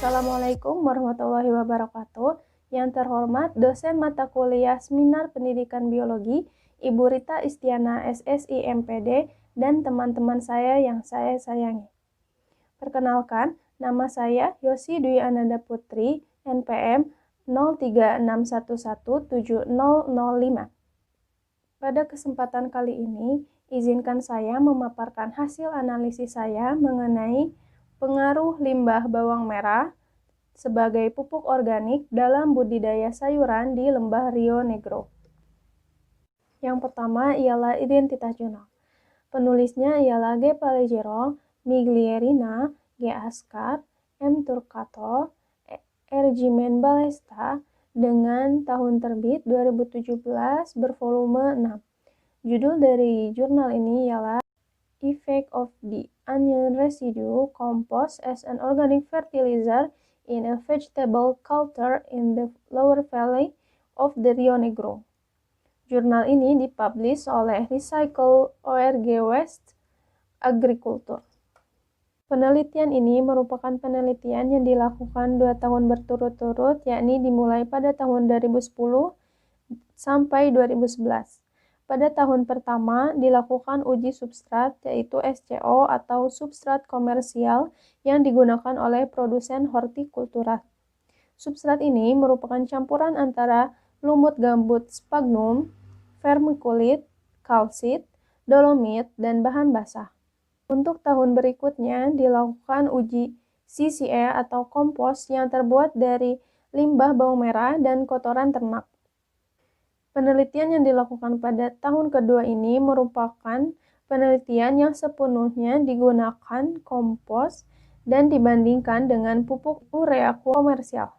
Assalamualaikum warahmatullahi wabarakatuh. Yang terhormat dosen mata kuliah Seminar Pendidikan Biologi, Ibu Rita Istiana SSI MPD, dan teman-teman saya yang saya sayangi. Perkenalkan, nama saya Yosi Dwi Ananda Putri, NPM 0361170005. Pada kesempatan kali ini, izinkan saya memaparkan hasil analisis saya mengenai pengaruh limbah bawang merah sebagai pupuk organik dalam budidaya sayuran di lembah Rio Negro. Yang pertama ialah identitas jurnal. Penulisnya ialah G. Pallegero, Miglierina, G. Ascar, M. Turcato, R. Jimen Balesta, dengan tahun terbit 2017 bervolume 6. Judul dari jurnal ini ialah Effect of the Onion Residue Compost as an Organic Fertilizer in a Vegetable Culture in the Lower Valley of the Rio Negro. Jurnal ini dipublish oleh Recycle.org West Agriculture. Penelitian ini merupakan penelitian yang dilakukan 2 tahun berturut-turut, yakni dimulai pada tahun 2010 sampai 2011. Pada tahun pertama dilakukan uji substrat, yaitu SCO atau substrat komersial yang digunakan oleh produsen hortikultura. Substrat ini merupakan campuran antara lumut gambut sphagnum, vermiculit, kalsit, dolomit, dan bahan basah. Untuk tahun berikutnya dilakukan uji CCA atau kompos yang terbuat dari limbah bawang merah dan kotoran ternak. Penelitian yang dilakukan pada tahun kedua ini merupakan penelitian yang sepenuhnya digunakan kompos dan dibandingkan dengan pupuk urea komersial.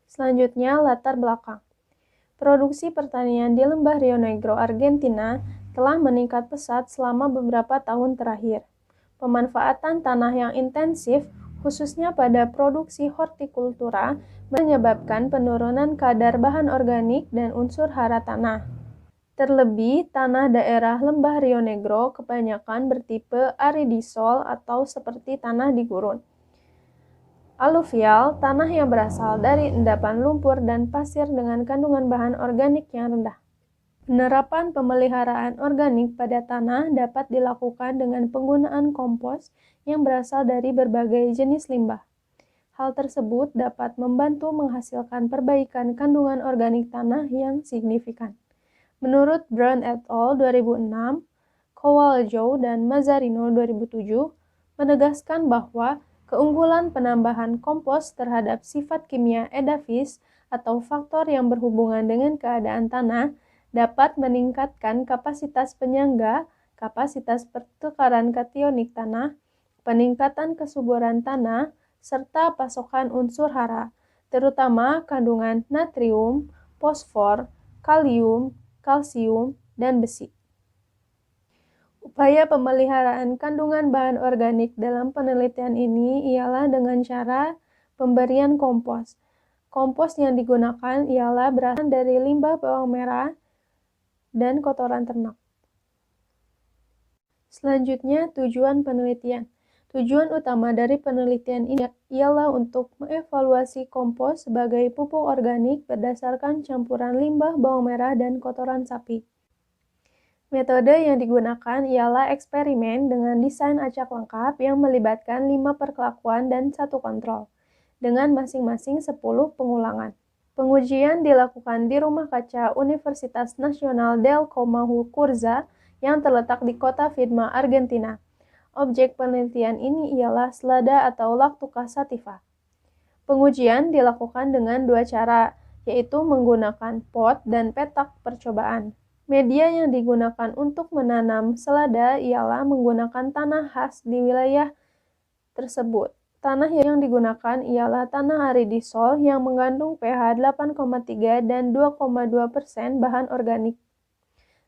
Selanjutnya, latar belakang. Produksi pertanian di lembah Rio Negro, Argentina telah meningkat pesat selama beberapa tahun terakhir. Pemanfaatan tanah yang intensif, khususnya pada produksi hortikultura, menyebabkan penurunan kadar bahan organik dan unsur hara tanah. Terlebih, tanah daerah lembah Rio Negro kebanyakan bertipe aridisol atau seperti tanah di gurun. Aluvial, tanah yang berasal dari endapan lumpur dan pasir dengan kandungan bahan organik yang rendah. Penerapan pemeliharaan organik pada tanah dapat dilakukan dengan penggunaan kompos yang berasal dari berbagai jenis limbah. Hal tersebut dapat membantu menghasilkan perbaikan kandungan organik tanah yang signifikan. Menurut Brown et al. 2006, Kowaljow dan Mazzarino 2007, menegaskan bahwa keunggulan penambahan kompos terhadap sifat kimia edafis atau faktor yang berhubungan dengan keadaan tanah dapat meningkatkan kapasitas penyangga, kapasitas pertukaran kationik tanah, peningkatan kesuburan tanah, serta pasokan unsur hara, terutama kandungan natrium, fosfor, kalium, kalsium, dan besi. Upaya pemeliharaan kandungan bahan organik dalam penelitian ini ialah dengan cara pemberian kompos. Kompos yang digunakan ialah berasal dari limbah bawang merah dan kotoran ternak. Selanjutnya, tujuan penelitian. Tujuan utama dari penelitian ini ialah untuk mengevaluasi kompos sebagai pupuk organik berdasarkan campuran limbah bawang merah dan kotoran sapi. Metode yang digunakan ialah eksperimen dengan desain acak lengkap yang melibatkan 5 perkelakuan dan 1 kontrol, dengan masing-masing 10 pengulangan. Pengujian dilakukan di Rumah Kaca Universitas Nasional del Comahue yang terletak di kota Viedma, Argentina. Objek penelitian ini ialah selada atau Lactuca sativa. Pengujian dilakukan dengan 2 cara, yaitu menggunakan pot dan petak percobaan. Media yang digunakan untuk menanam selada ialah menggunakan tanah khas di wilayah tersebut. Tanah yang digunakan ialah tanah aridisol yang mengandung pH 8,3 dan 2,2% bahan organik.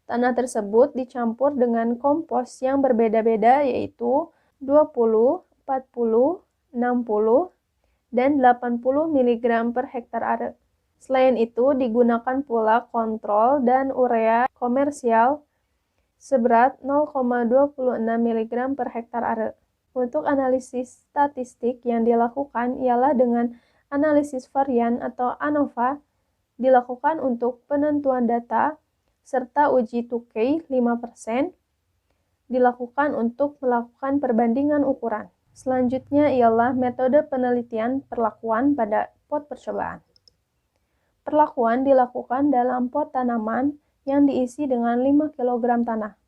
Tanah tersebut dicampur dengan kompos yang berbeda-beda, yaitu 20, 40, 60, dan 80 mg per hektar are. Selain itu, digunakan pula kontrol dan urea komersial seberat 0,26 mg per hektar are. Untuk analisis statistik yang dilakukan ialah dengan analisis varian atau ANOVA, dilakukan untuk penentuan data, serta uji 2K 5%, dilakukan untuk melakukan perbandingan ukuran. Selanjutnya ialah metode penelitian perlakuan pada pot percobaan. Perlakuan dilakukan dalam pot tanaman yang diisi dengan 5 kg tanah.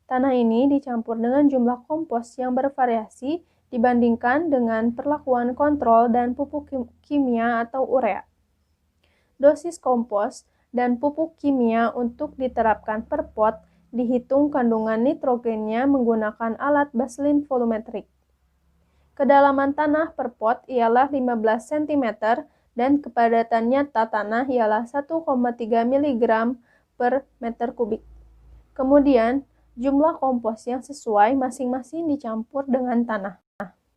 Tanah ini dicampur dengan jumlah kompos yang bervariasi dibandingkan dengan perlakuan kontrol dan pupuk kimia atau urea. Dosis kompos dan pupuk kimia untuk diterapkan per pot dihitung kandungan nitrogennya menggunakan alat Baselin volumetrik. Kedalaman tanah per pot ialah 15 cm dan kepadatan nyata tanah ialah 1,3 mg per meter kubik. Kemudian, jumlah kompos yang sesuai masing-masing dicampur dengan tanah.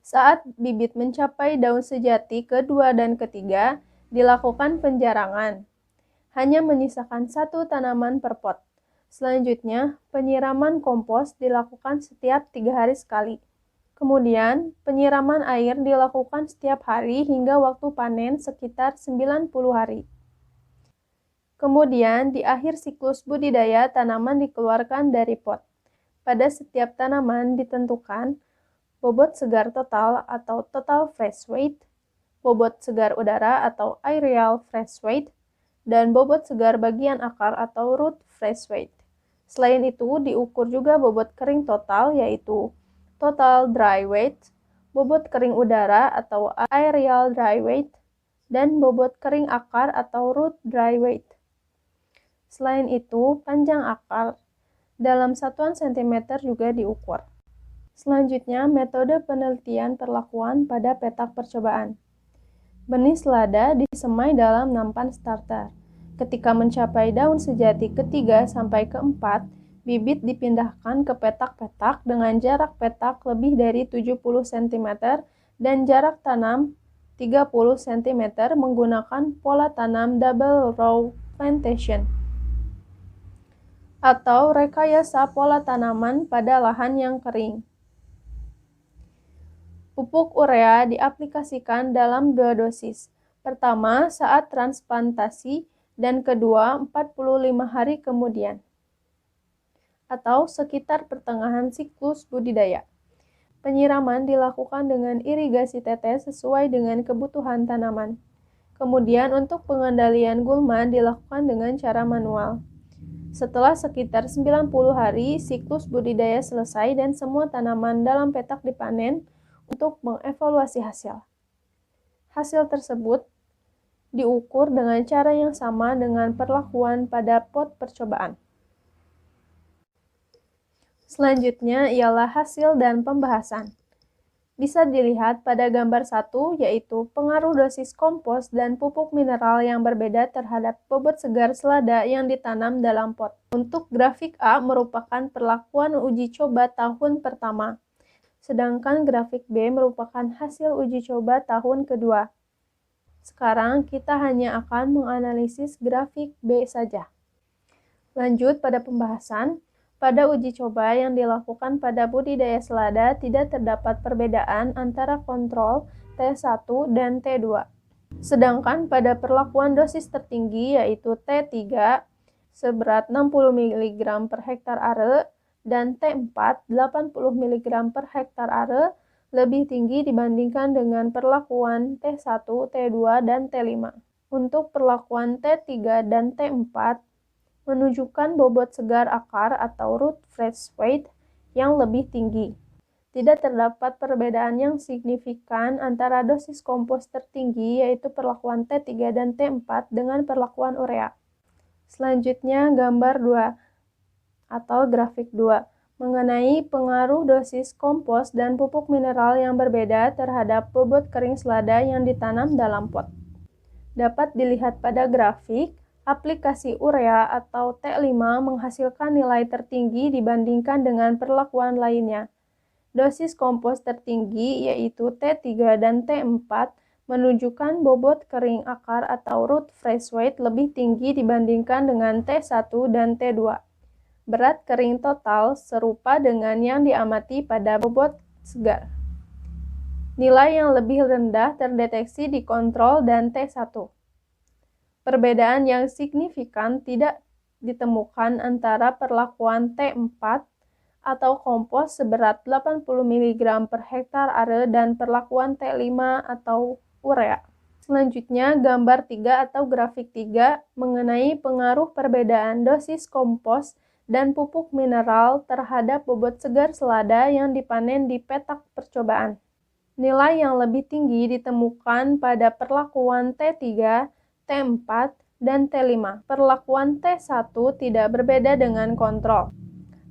Saat bibit mencapai daun sejati kedua dan ketiga, dilakukan penjarangan. Hanya menyisakan 1 tanaman per pot. Selanjutnya, penyiraman kompos dilakukan setiap 3 hari sekali. Kemudian, penyiraman air dilakukan setiap hari hingga waktu panen sekitar 90 hari. Kemudian, di akhir siklus budidaya, tanaman dikeluarkan dari pot. Pada setiap tanaman ditentukan bobot segar total atau total fresh weight, bobot segar udara atau aerial fresh weight, dan bobot segar bagian akar atau root fresh weight. Selain itu, diukur juga bobot kering total, yaitu total dry weight, bobot kering udara atau aerial dry weight, dan bobot kering akar atau root dry weight. Selain itu, panjang akar dalam satuan sentimeter juga diukur. Selanjutnya, metode penelitian perlakuan pada petak percobaan. Benih selada disemai dalam nampan starter. Ketika mencapai daun sejati ketiga sampai keempat, bibit dipindahkan ke petak-petak dengan jarak petak lebih dari 70 cm dan jarak tanam 30 cm menggunakan pola tanam double row plantation atau rekayasa pola tanaman pada lahan yang kering. Pupuk urea diaplikasikan dalam 2 dosis. Pertama saat transplantasi dan kedua 45 hari kemudian, atau sekitar pertengahan siklus budidaya. Penyiraman dilakukan dengan irigasi tetes sesuai dengan kebutuhan tanaman. Kemudian untuk pengendalian gulma dilakukan dengan cara manual. Setelah sekitar 90 hari, siklus budidaya selesai dan semua tanaman dalam petak dipanen untuk mengevaluasi hasil. Hasil tersebut diukur dengan cara yang sama dengan perlakuan pada pot percobaan. Selanjutnya ialah hasil dan pembahasan. Bisa dilihat pada gambar 1, yaitu pengaruh dosis kompos dan pupuk mineral yang berbeda terhadap bobot segar selada yang ditanam dalam pot. Untuk grafik A merupakan perlakuan uji coba tahun pertama, sedangkan grafik B merupakan hasil uji coba tahun kedua. Sekarang kita hanya akan menganalisis grafik B saja. Lanjut pada pembahasan. Pada uji coba yang dilakukan pada budidaya selada tidak terdapat perbedaan antara kontrol T1 dan T2. Sedangkan pada perlakuan dosis tertinggi yaitu T3 seberat 60 mg per hektar are dan T4 80 mg per hektar are lebih tinggi dibandingkan dengan perlakuan T1, T2, dan T5. Untuk perlakuan T3 dan T4 menunjukkan bobot segar akar atau root fresh weight yang lebih tinggi. Tidak terdapat perbedaan yang signifikan antara dosis kompos tertinggi yaitu perlakuan T3 dan T4 dengan perlakuan urea. Selanjutnya gambar 2 atau grafik 2 mengenai pengaruh dosis kompos dan pupuk mineral yang berbeda terhadap bobot kering selada yang ditanam dalam pot. Dapat dilihat pada grafik, aplikasi urea atau T5 menghasilkan nilai tertinggi dibandingkan dengan perlakuan lainnya. Dosis kompos tertinggi yaitu T3 dan T4 menunjukkan bobot kering akar atau root fresh weight lebih tinggi dibandingkan dengan T1 dan T2. Berat kering total serupa dengan yang diamati pada bobot segar. Nilai yang lebih rendah terdeteksi di kontrol dan T1. Perbedaan yang signifikan tidak ditemukan antara perlakuan T4 atau kompos seberat 80 mg per hektar are dan perlakuan T5 atau urea. Selanjutnya, gambar 3 atau grafik 3 mengenai pengaruh perbedaan dosis kompos dan pupuk mineral terhadap bobot segar selada yang dipanen di petak percobaan. Nilai yang lebih tinggi ditemukan pada perlakuan T3, T4, dan T5. Perlakuan T1 tidak berbeda dengan kontrol.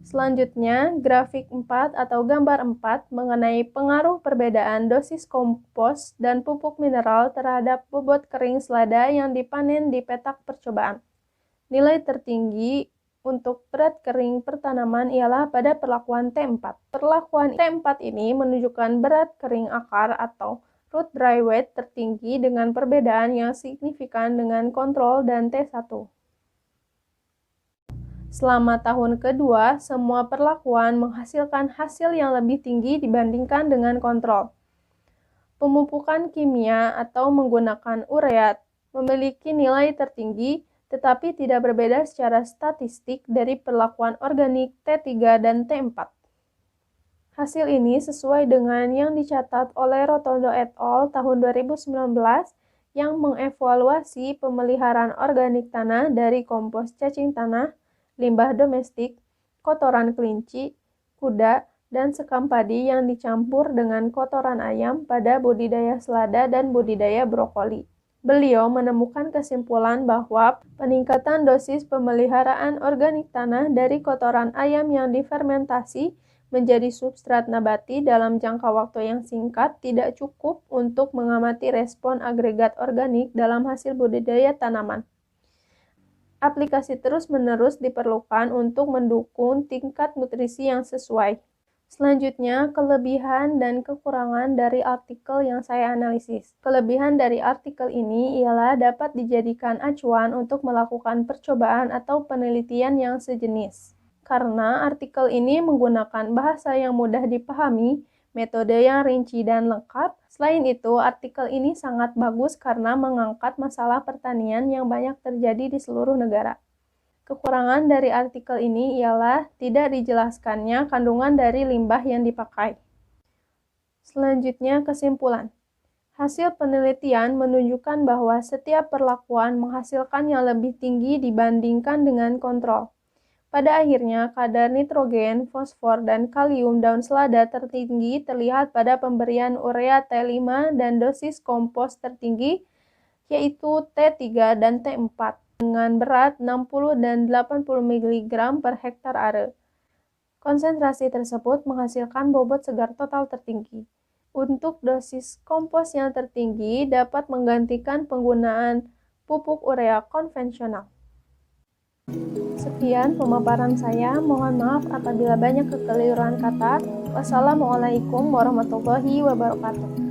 Selanjutnya, grafik 4 atau gambar 4 mengenai pengaruh perbedaan dosis kompos dan pupuk mineral terhadap bobot kering selada yang dipanen di petak percobaan. Nilai tertinggi untuk berat kering pertanaman ialah pada perlakuan T4. Perlakuan T4 ini menunjukkan berat kering akar atau root dry weight tertinggi dengan perbedaan yang signifikan dengan kontrol dan T1. Selama tahun kedua, semua perlakuan menghasilkan hasil yang lebih tinggi dibandingkan dengan kontrol. Pemupukan kimia atau menggunakan urea memiliki nilai tertinggi tetapi tidak berbeda secara statistik dari perlakuan organik T3 dan T4. Hasil ini sesuai dengan yang dicatat oleh Rotondo et al. Tahun 2019 yang mengevaluasi pemeliharaan organik tanah dari kompos cacing tanah, limbah domestik, kotoran kelinci, kuda, dan sekam padi yang dicampur dengan kotoran ayam pada budidaya selada dan budidaya brokoli. Beliau menemukan kesimpulan bahwa peningkatan dosis pemeliharaan organik tanah dari kotoran ayam yang difermentasi menjadi substrat nabati dalam jangka waktu yang singkat tidak cukup untuk mengamati respon agregat organik dalam hasil budidaya tanaman. Aplikasi terus-menerus diperlukan untuk mendukung tingkat nutrisi yang sesuai. Selanjutnya, kelebihan dan kekurangan dari artikel yang saya analisis. Kelebihan dari artikel ini ialah dapat dijadikan acuan untuk melakukan percobaan atau penelitian yang sejenis. Karena artikel ini menggunakan bahasa yang mudah dipahami, metode yang rinci dan lengkap. Selain itu, artikel ini sangat bagus karena mengangkat masalah pertanian yang banyak terjadi di seluruh negara. Kekurangan dari artikel ini ialah tidak dijelaskannya kandungan dari limbah yang dipakai. Selanjutnya, kesimpulan. Hasil penelitian menunjukkan bahwa setiap perlakuan menghasilkan yang lebih tinggi dibandingkan dengan kontrol. Pada akhirnya, kadar nitrogen, fosfor, dan kalium daun selada tertinggi terlihat pada pemberian urea T5 dan dosis kompos tertinggi, yaitu T3 dan T4. Dengan berat 60 dan 80 mg per hektar are. Konsentrasi tersebut menghasilkan bobot segar total tertinggi. Untuk dosis kompos yang tertinggi dapat menggantikan penggunaan pupuk urea konvensional. Sekian pemaparan saya, mohon maaf apabila banyak kekeliruan kata. Wassalamualaikum warahmatullahi wabarakatuh.